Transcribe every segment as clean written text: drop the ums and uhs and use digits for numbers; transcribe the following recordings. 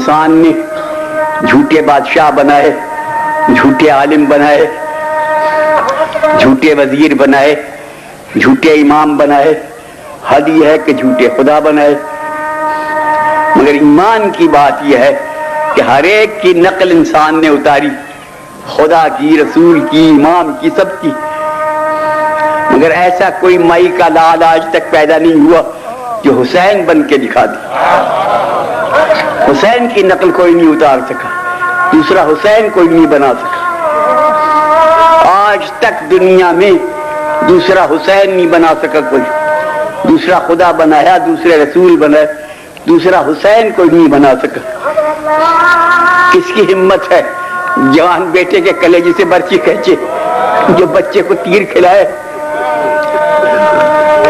انسان نے جھوٹے بادشاہ بنائے، جھوٹے عالم بنائے، جھوٹے وزیر بنائے، جھوٹے امام بنائے، حد یہ ہے کہ جھوٹے خدا بنائے۔ مگر ایمان کی بات یہ ہے کہ ہر ایک کی نقل انسان نے اتاری، خدا کی، رسول کی، امام کی، سب کی، مگر ایسا کوئی مائی کا لال آج تک پیدا نہیں ہوا جو حسین بن کے دکھا دے۔ حسین کی نقل کوئی نہیں اتار سکا، دوسرا حسین کوئی نہیں بنا سکا۔ آج تک دنیا میں دوسرا حسین نہیں بنا سکا کوئی، دوسرا خدا بنایا، دوسرے رسول بنائے، دوسرا حسین کوئی نہیں بنا سکا۔ کس کی ہمت ہے جوان بیٹے کے کلیجے سے برچی کھینچے، جو بچے کو تیر کھلائے،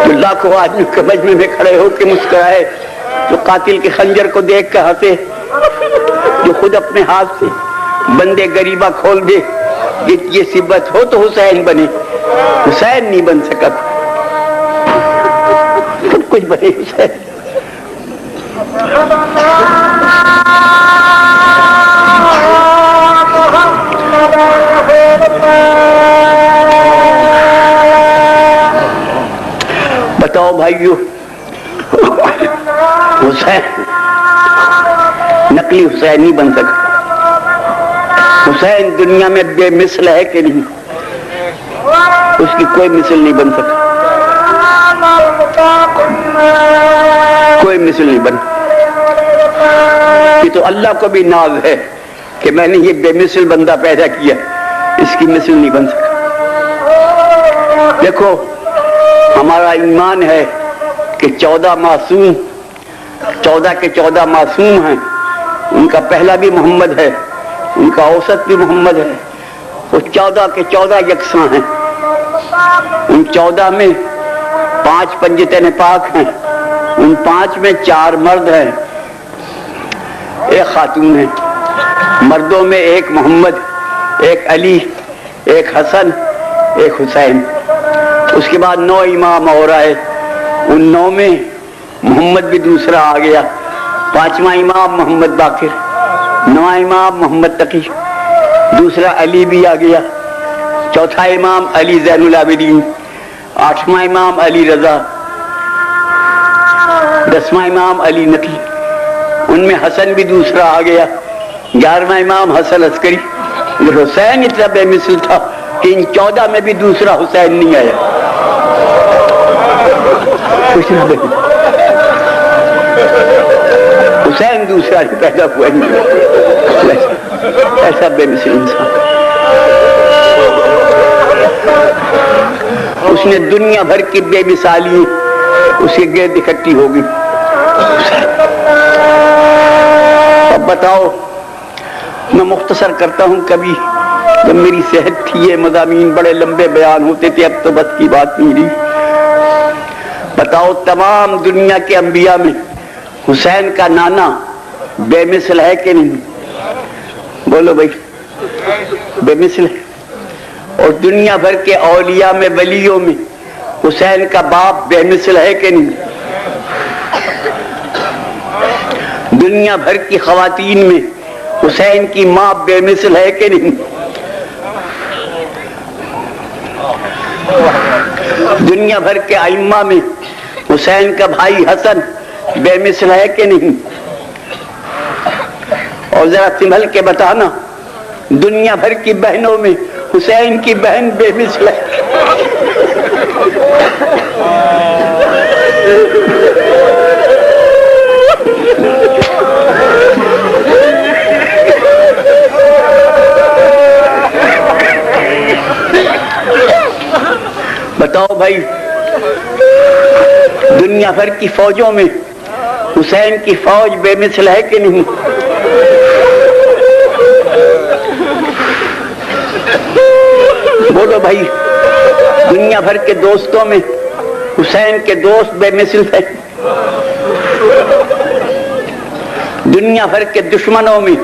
جو لاکھوں آدمی کے مجمع میں کھڑے ہو کے مسکرائے، جو قاتل کے خنجر کو دیکھ کر ہنسے، جو خود اپنے ہاتھ سے بندے غریبہ کھول دے، یہ صفت ہو تو حسین بنے۔ حسین نہیں بن سکا، سب کچھ بنے حسین۔ بتاؤ بھائیو، حسین نقلی حسین نہیں بن سکا۔ حسین دنیا میں بے مثل ہے کہ نہیں؟ اس کی کوئی مثل نہیں بن سکا، کوئی مثل نہیں بنا۔ یہ تو اللہ کو بھی ناز ہے کہ میں نے یہ بے مثل بندہ پیدا کیا، اس کی مثل نہیں بن سکا۔ دیکھو ہمارا ایمان ہے کہ 14 معصوم، 14 کے 14 معصوم ہیں، ان کا پہلا بھی محمد ہے، ان کا اوسط بھی محمد ہے، وہ 14 کے 14 یکساں ہیں۔ ان 14 میں 5 پنجتن پاک ہیں، ان 5 میں 4 مرد ہیں، 1 خاتون ہے۔ مردوں میں 1 محمد، 1 علی، 1 حسن، 1 حسین۔ اس کے بعد 9 امام اور آئے، ان 9 میں محمد بھی دوسرا آ گیا، 5واں امام محمد باقر، 9واں امام محمد تقی، دوسرا علی بھی آ گیا، 4تھا امام علی زین العابدین، 8واں امام علی رضا، 10واں امام علی نقی، ان میں حسن بھی دوسرا آ گیا، 11واں امام حسن عسکری۔ حسین اتنا بے مثل تھا کہ ان 14 میں بھی دوسرا حسین نہیں آیا۔ حسین دوسرا پیدا ہوا نہیں، ایسا بے مثل انسان۔ اس نے دنیا بھر کی بے مثالی اس کے گرد اکٹھی ہوگی۔ اب بتاؤ، میں مختصر کرتا ہوں، کبھی جب میری صحت تھی یہ مضامین بڑے لمبے بیان ہوتے تھے، اب تو بس کی بات نہیں رہی۔ بتاؤ تمام دنیا کے انبیاء میں حسین کا نانا بے مثل ہے کہ نہیں؟ بولو بھائی، بے مثل ہے۔ اور دنیا بھر کے اولیاء میں، ولیوں میں حسین کا باپ بے مثل ہے کہ نہیں؟ دنیا بھر کی خواتین میں حسین کی ماں بے مثل ہے کہ نہیں؟ دنیا بھر کے ائمہ میں حسین کا بھائی حسن بے مثل ہے کہ نہیں؟ اور ذرا سنبھل کے بتانا، دنیا بھر کی بہنوں میں حسین کی بہن بے مثل ہے۔ بتاؤ بھائی، دنیا بھر کی فوجوں میں حسین کی فوج بے مثل ہے کہ نہیں؟ بولو بھائی، دنیا بھر کے دوستوں میں حسین کے دوست بے مثل ہے۔ دنیا بھر کے دشمنوں میں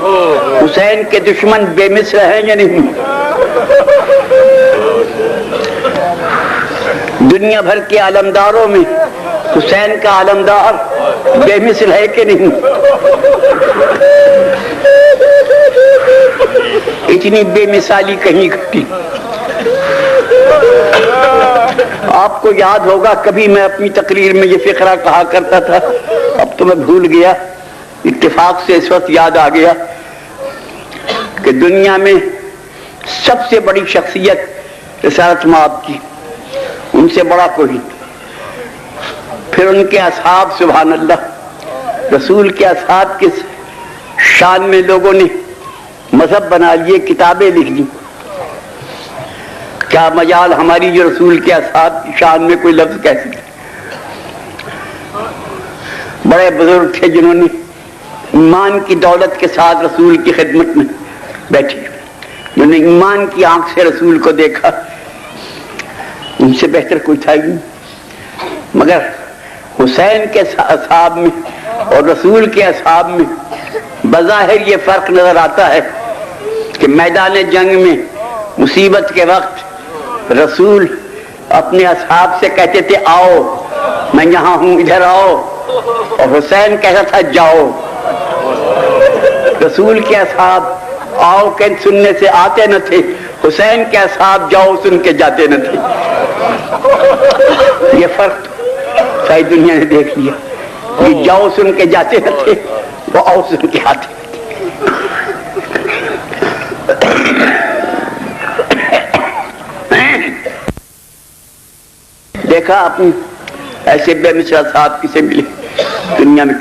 حسین کے دشمن بے مثل ہیں یا نہیں؟ دنیا بھر کے علمداروں میں حسین کا علمدار بے مثل ہے کہ نہیں؟ اتنی بے مثالی کہیں گھٹی۔ آپ کو یاد ہوگا کبھی میں اپنی تقریر میں یہ فقرہ کہا کرتا تھا، اب تو میں بھول گیا، اتفاق سے اس وقت یاد آ گیا کہ دنیا میں سب سے بڑی شخصیت رسالت مآب کی، ان سے بڑا کوئی، پھر ان کے اصحاب، سبحان اللہ، رسول کے اصحاب کے شان میں لوگوں نے مذہب بنا لیے، کتابیں لکھ لی، کیا مجال ہماری جو رسول کے اصحاب کی شان میں کوئی لفظ کہہ سکے۔ بڑے بزرگ تھے جنہوں نے ایمان کی دولت کے ساتھ رسول کی خدمت میں بیٹھے، جنہوں نے ایمان کی آنکھ سے رسول کو دیکھا، ان سے بہتر کوئی تھا ہی نہیں۔ مگر حسین کے اصحاب میں اور رسول کے اصحاب میں بظاہر یہ فرق نظر آتا ہے کہ میدان جنگ میں مصیبت کے وقت رسول اپنے اصحاب سے کہتے تھے آؤ میں یہاں ہوں ادھر آؤ، اور حسین کہتا تھا جاؤ۔ رسول کے اصحاب آؤ کہ سننے سے آتے نہ تھے، حسین کے اصحاب جاؤ سن کے جاتے نہ تھے۔ یہ فرق ساری دنیا نے دیکھ لیا، یہ جاؤ سن کے جاتے نہ تھے، وہ آؤ سن کے آتے نہ تھے۔ دیکھا اپنی ایسے بے مثال صاحب کسے ملے دنیا میں؟